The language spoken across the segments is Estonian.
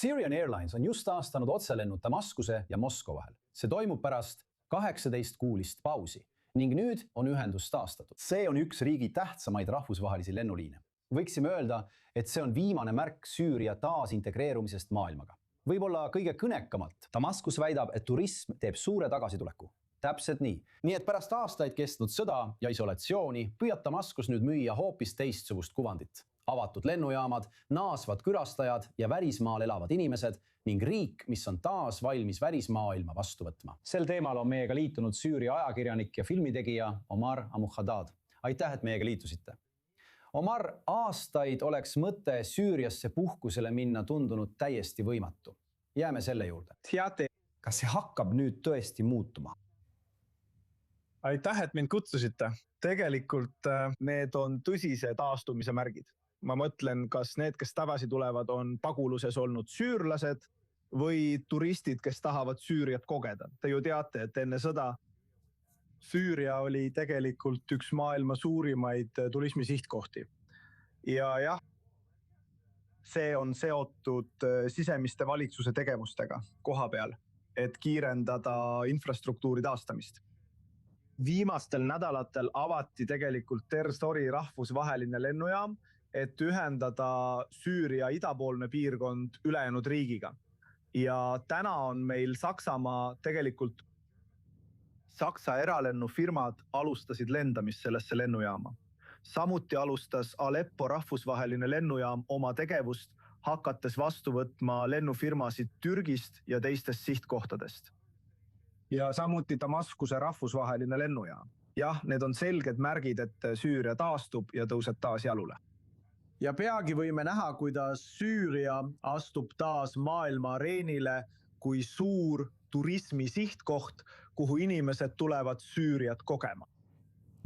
Syrian Airlines on just taastanud otselennud Damaskuse ja Moskva vahel. See toimub pärast 18-kuulist pausi ning nüüd on ühendus taastatud. See on üks riigi tähtsamaid rahvusvahelisi lennuliine. Võiksime öelda, et see on viimane märk Süüria taasintegreerumisest maailmaga. Võib-olla kõige kõnekamalt. Damaskus väidab, et turism teeb suure tagasituleku. Täpselt nii. Nii et pärast aastaid kestnud sõda ja isolatsiooni püüab Damaskus nüüd müüa hoopis teistsugust kuvandit. Avatud lennujaamad, naasvad külastajad ja välismaal elavad inimesed ning riik, mis on taas valmis välismaailma vastu võtma. Sel teemal on meiega liitunud Süüria ajakirjanik ja filmitegija Omar Amukhadad. Aitäh, et meiega liitusite. Omar, aastaid oleks mõte Süüriasse puhkusele minna tundunud täiesti võimatu. Jääme selle juurde. Kas see hakkab nüüd tõesti muutuma? Aitäh, et mind kutsusite. Tegelikult need on tõsise taastumise märgid. Ma mõtlen, kas need, kes tagasi tulevad, on paguluses olnud süürlased või turistid, kes tahavad Süüriat kogeda. Te ju teate, et enne sõda Süüria oli tegelikult üks maailma suurimaid turismi sihtkohti. Ja jah, see on seotud sisemiste valitsuse tegevustega koha peal, et kiirendada infrastruktuuri taastamist. Viimastel nädalatel avati tegelikult Terstori rahvusvaheline lennujaam, et ühendada Süüria idapoolne piirkond ülejäänud riigiga. Ja täna on meil Saksamaa tegelikult Saksa eralennufirmad alustasid lendamist sellesse lennujaama. Samuti alustas Aleppo rahvusvaheline lennujaam oma tegevust, hakates vastu võtma lennufirmasid Türgist ja teistest sihtkohtadest. Ja samuti Damaskuse rahvusvaheline lennujaam. Jah, need on selged märgid, et Süüria taastub ja tõuseb taas jalule. Ja peagi võime näha, kuidas Süüria astub taas maailma areenile kui suur turismi sihtkoht, kuhu inimesed tulevad Süüriat kogema.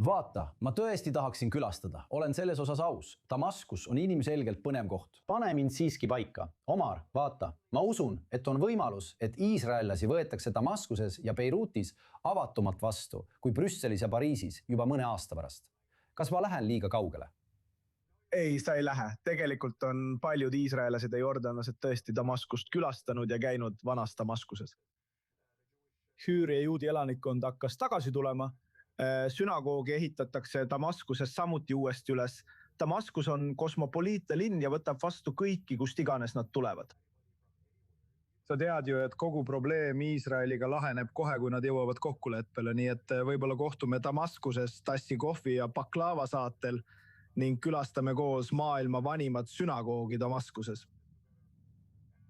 Vaata, ma tõesti tahaksin külastada. Olen selles osas aus. Damaskus on inimselgelt põnev koht. Pane mind siiski paika. Omar, vaata, ma usun, et on võimalus, et iisraellasi võetakse Damaskuses ja Beirutis avatumalt vastu kui Brüsselis ja Pariisis juba mõne aasta pärast. Kas ma lähen liiga kaugele? Ei, sa ei lähe. Tegelikult on paljud iisraelased ja jordanlased tõesti Damaskust külastanud ja käinud vanas Damaskuses. Süüria juudi elanikkond hakkas tagasi tulema. Sünagoogi ehitatakse Damaskuses samuti uuesti üles. Damaskus on kosmopoliitne linn ja võtab vastu kõiki, kust iganes nad tulevad. Sa tead ju, et kogu probleem Iisraeliga laheneb kohe, kui nad jõuavad kokkuleppele, nii et võib-olla kohtume Damaskuses tassi kohvi ja baklava saatel ning külastame koos maailma vanimat sünagoogi Damaskuses.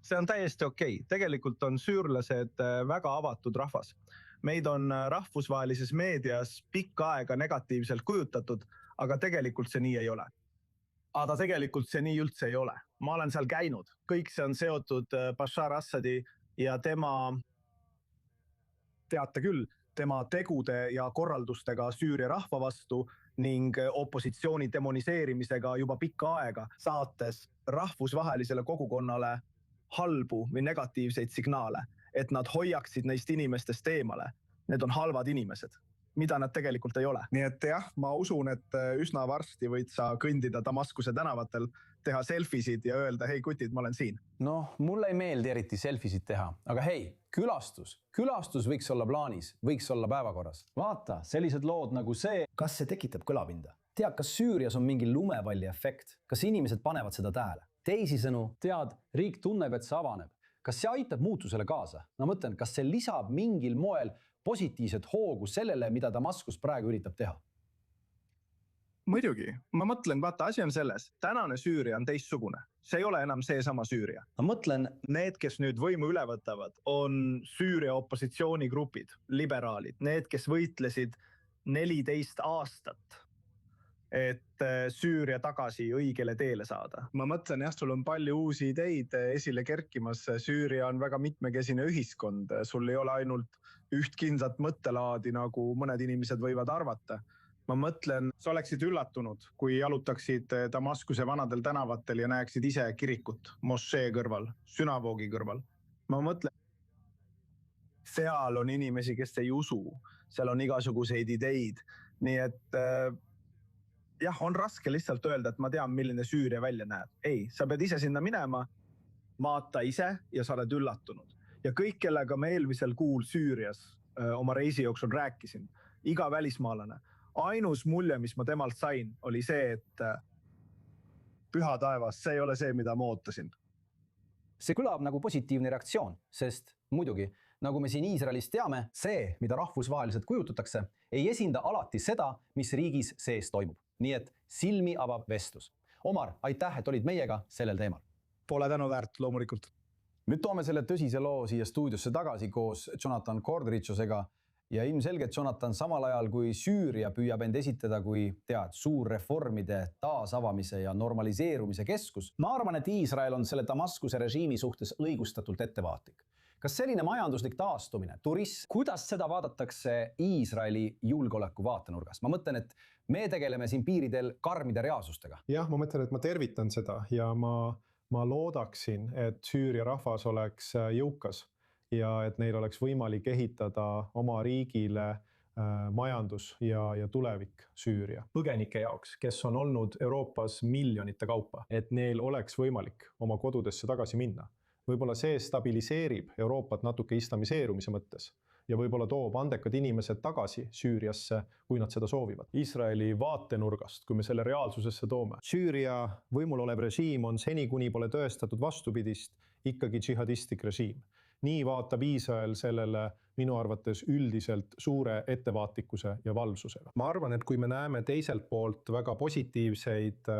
See on täiesti okei. Tegelikult on süürlased väga avatud rahvas. Meid on rahvusvahelises meedias pikka aega negatiivselt kujutatud, aga tegelikult see nii ei ole. Aga tegelikult see nii üldse ei ole. Ma olen seal käinud. Kõik see on seotud Bashar Assadi ja teate küll, tema tegude ja korraldustega Süüria rahva vastu ning opositsiooni demoniseerimisega juba pikka aega, saates rahvusvahelisele kogukonnale halbu või negatiivseid signaale, et nad hoiaksid neist inimestest eemale. Need on halvad inimesed, mida nad tegelikult ei ole. Nii et jah, ma usun, et üsna varsti võid sa kõndida Damaskuse tänavatel, teha selfisid ja öelda, hei kutid, ma olen siin. Noh, mulle ei meeldi eriti selfisid teha, aga hei, külastus võiks olla plaanis, võiks olla päevakorras. Vaata, sellised lood nagu see. Kas see tekitab kõlapinda? Tead, kas Süürias on mingi lumevalli efekt? Kas inimesed panevad seda tähele? Teisisõnu, tead, riik tunneb, et see avaneb. Kas see aitab muutusele kaasa? Ma mõtlen, kas see lisab mingil moel positiivset hoogu sellele, mida Damaskus praegu üritab teha? Muidugi. Ma mõtlen, vaata, asi on selles. Tänane Süüria on teistsugune. See ei ole enam see sama Süüria. Ma mõtlen, need, kes nüüd võimu üle võtavad, on Süüria opositsioonigrupid, liberaalid. Need, kes võitlesid 14 aastat, et Süüria tagasi õigele teele saada. Ma mõtlen, jah, sul on palju uusi ideid esile kerkimas. Süüria on väga mitmekesine ühiskond. Sul ei ole ainult üht kindlat mõttelaadi, nagu mõned inimesed võivad arvata. Ma mõtlen, sa oleksid üllatunud, kui jalutaksid Damaskuse vanadel tänavatel ja näeksid ise kirikut mošee kõrval, sünagoogi kõrval. Ma mõtlen, seal on inimesi, kes ei usu, seal on igasuguseid ideid. Nii et jah, on raske lihtsalt öelda, et ma tean, milline Süüria välja näeb. Ei, sa pead ise sinna minema vaata ise ja sa oled üllatunud. Ja kõik, kellega me eelmisel kuul Süürias oma reisi jooksul rääkisin, iga välismaalane, ainus mulje, mis ma temalt sain, oli see, et püha taevas, see ei ole see, mida ma ootasin. See kõlab nagu positiivne reaktsioon, sest muidugi, nagu me siin Iisraelis teame, see, mida rahvusvaheliselt kujutatakse, ei esinda alati seda, mis riigis sees toimub. Nii et silmi avab vestlus. Omar, aitäh, et olid meiega sellel teemal. Pole tänu väärt, loomulikult. Nüüd toome selle tõsise loo siia stuudiosse tagasi koos Jonathan Cordridge'osega ja ilmselgelt Jonathan samal ajal kui Süüria püüab end esitada kui suur reformide taasavamise ja normaliseerumise keskus. Ma arvan, et Iisrael on selle Damaskuse režiimi suhtes õigustatult ettevaatlik. Kas selline majanduslik taastumine, turism, kuidas seda vaadatakse Iisraeli julgeoleku vaatenurgas? Ma mõtlen, et me tegeleme siin piiridel karmide reaalsustega. Jah, ma mõtlen, et ma tervitan seda ja ma loodaksin, et Süüria rahvas oleks jõukas ja et neil oleks võimalik ehitada oma riigile majandus ja tulevik Süüria põgenike jaoks, kes on olnud Euroopas miljonite kaupa, et neil oleks võimalik oma kodudesse tagasi minna. Võib-olla see stabiliseerib Euroopat natuke islamiseerumise mõttes ja võib-olla toob andekad inimesed tagasi Süüriasse, kui nad seda soovivad. Iisraeli vaatenurgast, kui me selle reaalsusesse toome. Süüria võimul olev režiim on seni, kuni pole tõestatud vastupidist, ikkagi džihadistlik režiim. Nii vaatab Iisrael sellele minu arvates üldiselt suure ettevaatlikkuse ja valvsusega. Ma arvan, et kui me näeme teiselt poolt väga positiivseid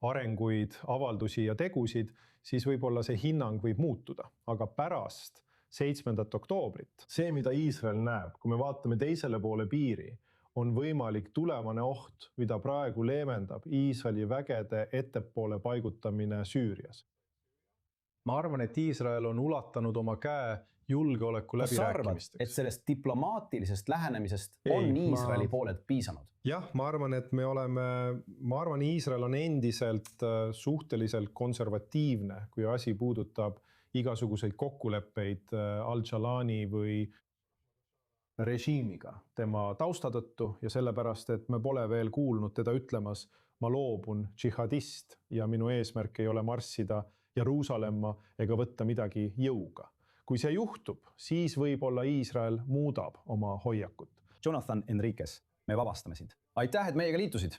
arenguid, avaldusi ja tegusid, siis võib-olla see hinnang võib muutuda, aga pärast 7. oktoobrit, see, mida Iisrael näeb, kui me vaatame teisele poole piiri, on võimalik tulevane oht, mida praegu leevendab Iisraeli vägede ettepoole paigutamine Süürias. Ma arvan, et Iisrael on ulatanud oma käe julgeoleku läbirääkimisteks. Et sellest diplomaatilisest lähenemisest on Iisraeli poolelt piisanud? Jah, ma arvan, et Iisrael on endiselt suhteliselt konservatiivne, kui asi puudutab igasuguseid kokkuleppeid Al-Jalani või režiimiga tema tausta tõttu ja sellepärast, et me pole veel kuulnud teda ütlemas, ma loobun džihadist ja minu eesmärk ei ole marssida Jeruusalemma ega võtta midagi jõuga. Kui see juhtub, siis võib-olla Iisrael muudab oma hoiakut. Jonathan Enriquez, me vabastame sind. Aitäh, et meiega liitusid!